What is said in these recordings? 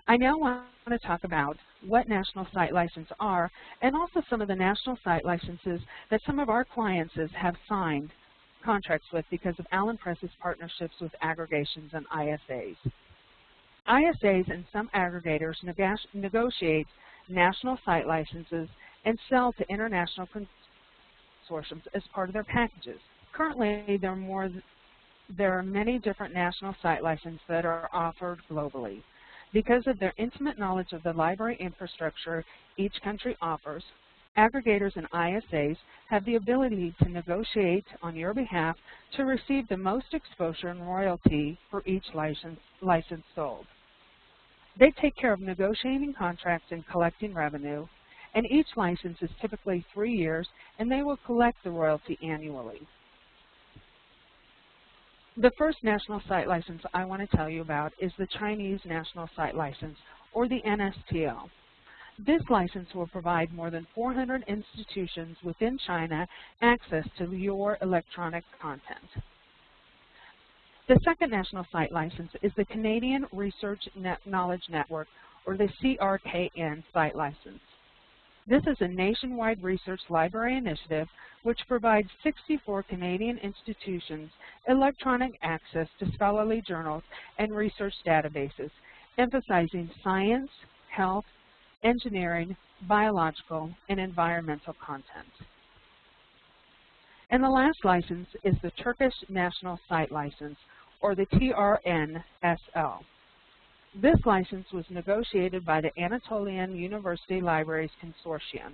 I now want to talk about what national site licenses are and also some of the national site licenses that some of our clients have signed contracts with because of Allen Press's partnerships with aggregations and ISAs. ISAs and some aggregators negotiate national site licenses and sell to international consortiums as part of their packages. Currently, there are many different national site licenses that are offered globally. Because of their intimate knowledge of the library infrastructure each country offers, aggregators and ISAs have the ability to negotiate on your behalf to receive the most exposure and royalty for each license sold. They take care of negotiating contracts and collecting revenue, and each license is typically 3 years, and they will collect the royalty annually. The first national site license I want to tell you about is the Chinese National Site License, or the NSTL. This license will provide more than 400 institutions within China access to your electronic content. The second national site license is the Canadian Research Knowledge Network, or the CRKN site license. This is a nationwide research library initiative which provides 64 Canadian institutions electronic access to scholarly journals and research databases, emphasizing science, health, engineering, biological, and environmental content. And the last license is the Turkish National Site License, or the TRNSL. This license was negotiated by the Anatolian University Libraries Consortium.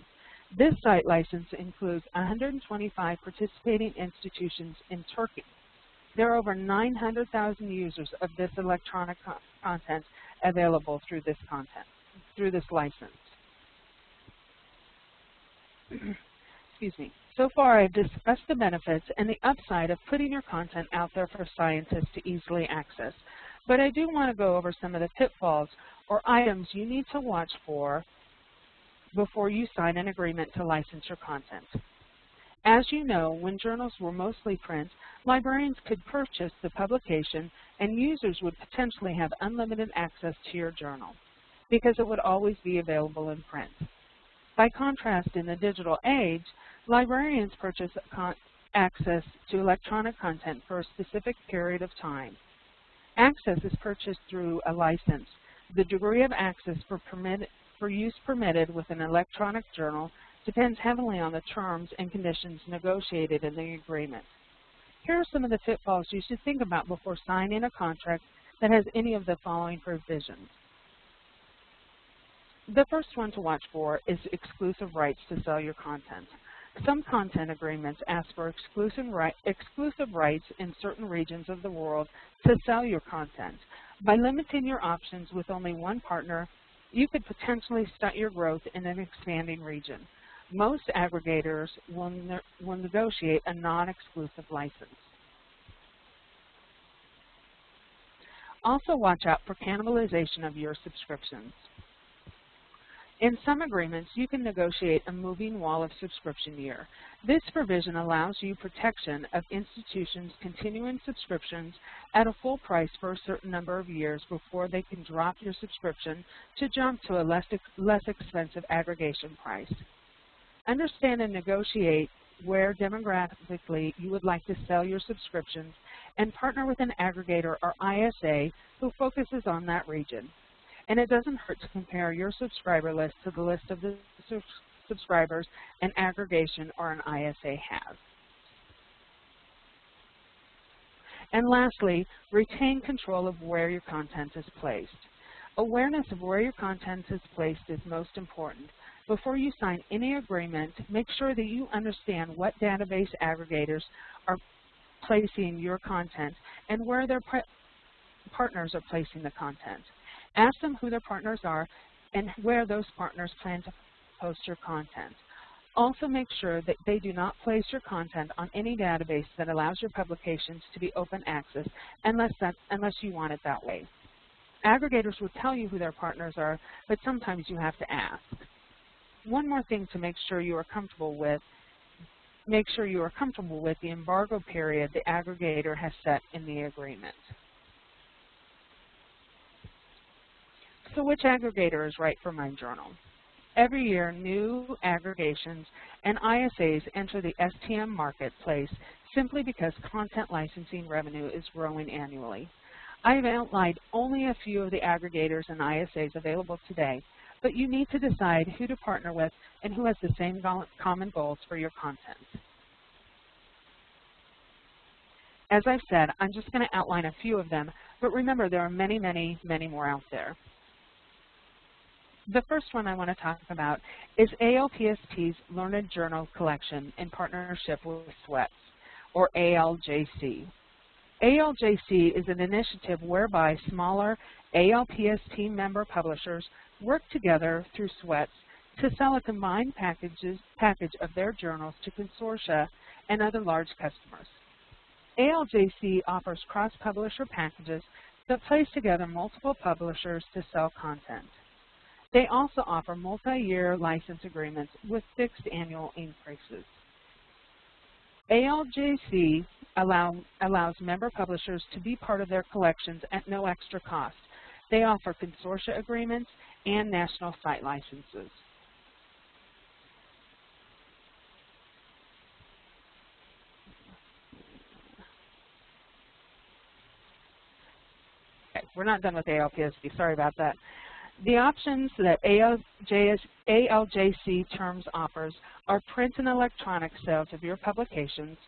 This site license includes 125 participating institutions in Turkey. There are over 900,000 users of this electronic content available through this license. Excuse me. So far, I've discussed the benefits and the upside of putting your content out there for scientists to easily access. But I do want to go over some of the pitfalls or items you need to watch for before you sign an agreement to license your content. As you know, when journals were mostly print, librarians could purchase the publication and users would potentially have unlimited access to your journal because it would always be available in print. By contrast, in the digital age, librarians purchase access to electronic content for a specific period of time. Access is purchased through a license. The degree of access for use permitted with an electronic journal depends heavily on the terms and conditions negotiated in the agreement. Here are some of the pitfalls you should think about before signing a contract that has any of the following provisions. The first one to watch for is exclusive rights to sell your content. Some content agreements ask for exclusive rights in certain regions of the world to sell your content. By limiting your options with only one partner, you could potentially stunt your growth in an expanding region. Most aggregators will negotiate a non-exclusive license. Also watch out for cannibalization of your subscriptions. In some agreements, you can negotiate a moving wall of subscription year. This provision allows you protection of institutions' continuing subscriptions at a full price for a certain number of years before they can drop your subscription to jump to a less expensive aggregation price. Understand and negotiate where demographically you would like to sell your subscriptions and partner with an aggregator or ISA who focuses on that region. And it doesn't hurt to compare your subscriber list to the list of the subscribers an aggregation or an ISA has. And lastly, retain control of where your content is placed. Awareness of where your content is placed is most important. Before you sign any agreement, make sure that you understand what database aggregators are placing your content and where their partners are placing the content. Ask them who their partners are and where those partners plan to post your content. Also make sure that they do not place your content on any database that allows your publications to be open access unless you want it that way. Aggregators will tell you who their partners are, but sometimes you have to ask. One more thing to make sure you are comfortable with the embargo period the aggregator has set in the agreement. So which aggregator is right for my journal? Every year, new aggregations and ISAs enter the STM marketplace simply because content licensing revenue is growing annually. I have outlined only a few of the aggregators and ISAs available today, but you need to decide who to partner with and who has the same common goals for your content. As I've said, I'm just going to outline a few of them, but remember there are many, many, many more out there. The first one I want to talk about is ALPST's Learned Journal Collection in partnership with SWETS, or ALJC. ALJC is an initiative whereby smaller ALPST member publishers work together through SWETS to sell a combined package of their journals to consortia and other large customers. ALJC offers cross-publisher packages that place together multiple publishers to sell content. They also offer multi-year license agreements with fixed annual increases. ALJC allows member publishers to be part of their collections at no extra cost. They offer consortia agreements and national site licenses. Okay, we're not done with ALPST, sorry about that. The options that ALJC Terms offers are print and electronic sales of your publications,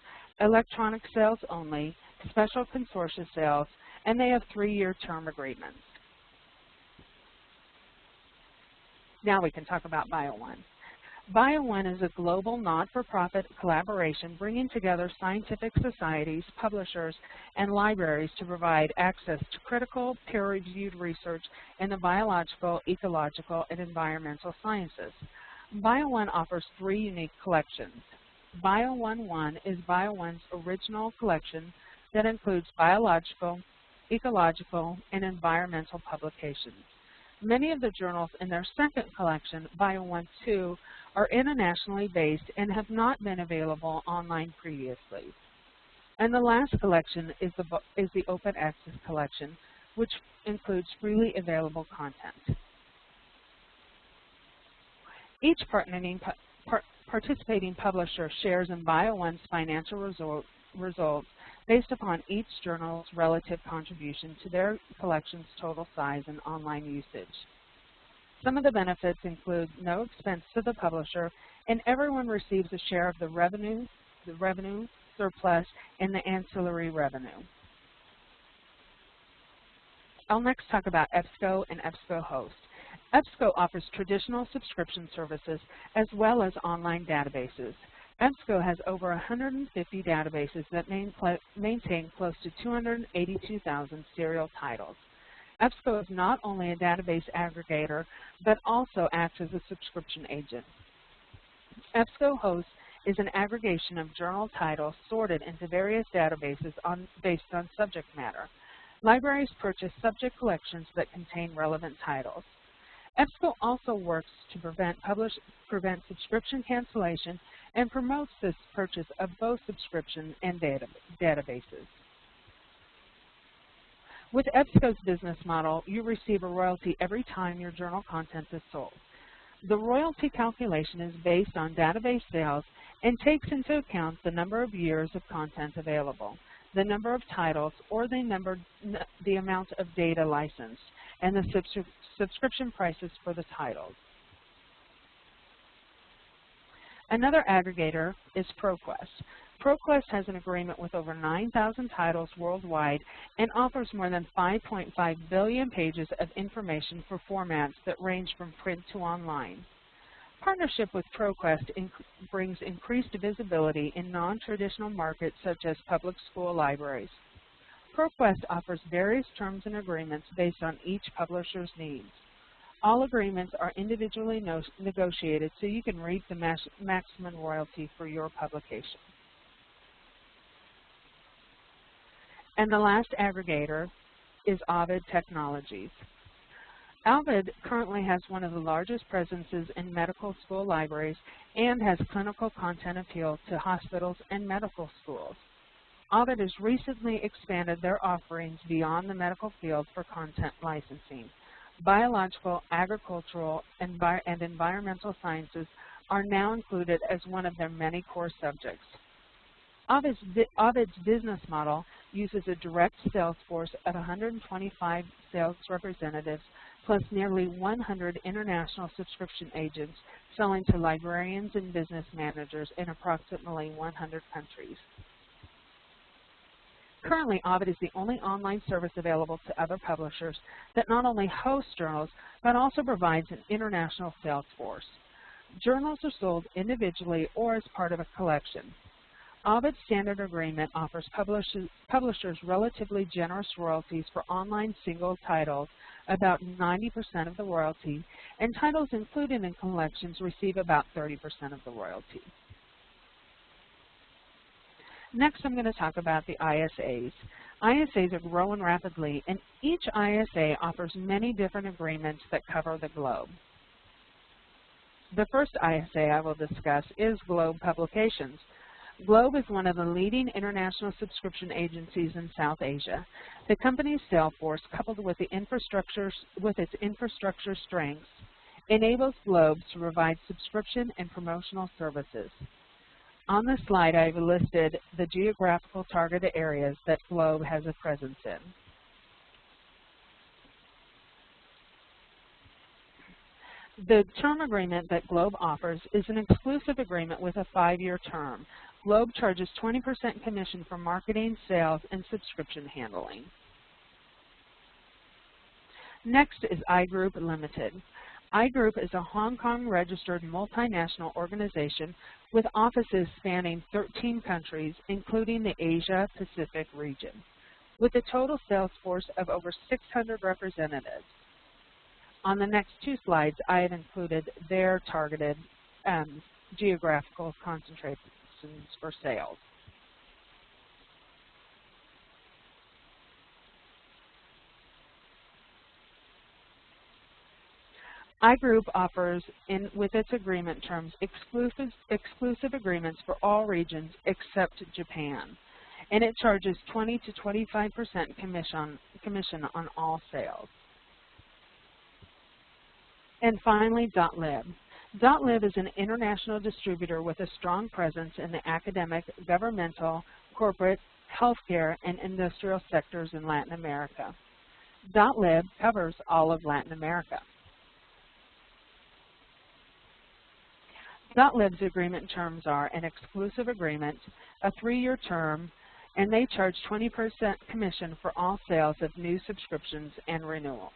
electronic sales only, special consortia sales, and they have 3-year term agreements. Now we can talk about BioOne. BioOne is a global not-for-profit collaboration bringing together scientific societies, publishers, and libraries to provide access to critical, peer-reviewed research in the biological, ecological, and environmental sciences. BioOne offers 3 unique collections. BioOne 1 is BioOne's original collection that includes biological, ecological, and environmental publications. Many of the journals in their second collection, BioOne 2, are internationally based and have not been available online previously. And the last collection is the Open Access Collection, which includes freely available content. Each participating publisher shares in BioOne's financial results based upon each journal's relative contribution to their collection's total size and online usage. Some of the benefits include no expense to the publisher, and everyone receives a share of the revenue surplus, and the ancillary revenue. I'll next talk about EBSCO and EBSCO Host. EBSCO offers traditional subscription services as well as online databases. EBSCO has over 150 databases that maintain close to 282,000 serial titles. EBSCO is not only a database aggregator, but also acts as a subscription agent. EBSCO Host is an aggregation of journal titles sorted into various databases based on subject matter. Libraries purchase subject collections that contain relevant titles. EBSCO also works to prevent subscription cancellation and promotes this purchase of both subscription and databases. With EBSCO's business model, you receive a royalty every time your journal content is sold. The royalty calculation is based on database sales and takes into account the number of years of content available, the number of titles, or the amount of data licensed, and the subscription prices for the titles. Another aggregator is Proquest. Proquest has an agreement with over 9,000 titles worldwide and offers more than 5.5 billion pages of information for formats that range from print to online. Partnership with Proquest brings increased visibility in non-traditional markets such as public school libraries. Proquest offers various terms and agreements based on each publisher's needs. All agreements are individually negotiated so you can reap the maximum royalty for your publication. And the last aggregator is Ovid Technologies. Ovid currently has one of the largest presences in medical school libraries and has clinical content appeal to hospitals and medical schools. Ovid has recently expanded their offerings beyond the medical field for content licensing. biological, agricultural, and environmental sciences are now included as one of their many core subjects. Ovid's business model uses a direct sales force of 125 sales representatives plus nearly 100 international subscription agents selling to librarians and business managers in approximately 100 countries. Currently, Ovid is the only online service available to other publishers that not only hosts journals, but also provides an international sales force. Journals are sold individually or as part of a collection. Ovid's standard agreement offers publishers relatively generous royalties for online single titles, about 90% of the royalty, and titles included in collections receive about 30% of the royalty. Next, I'm going to talk about the ISAs. ISAs are growing rapidly, and each ISA offers many different agreements that cover the globe. The first ISA I will discuss is Globe Publications. Globe is one of the leading international subscription agencies in South Asia. The company's sales force, coupled with its infrastructure strengths, enables Globe to provide subscription and promotional services. On this slide, I've listed the geographical targeted areas that Globe has a presence in. The term agreement that Globe offers is an exclusive agreement with a 5-year term. Globe charges 20% commission for marketing, sales, and subscription handling. Next is iGroup Limited. iGroup is a Hong Kong-registered multinational organization with offices spanning 13 countries, including the Asia-Pacific region, with a total sales force of over 600 representatives. On the next two slides, I have included their targeted geographical concentrations for sales. iGroup offers, with its agreement terms, exclusive agreements for all regions except Japan, and it charges 20 to 25% commission on all sales. And finally, .lib. .lib is an international distributor with a strong presence in the academic, governmental, corporate, healthcare, and industrial sectors in Latin America. .lib covers all of Latin America. .lib's agreement terms are an exclusive agreement, a 3-year term, and they charge 20% commission for all sales of new subscriptions and renewals.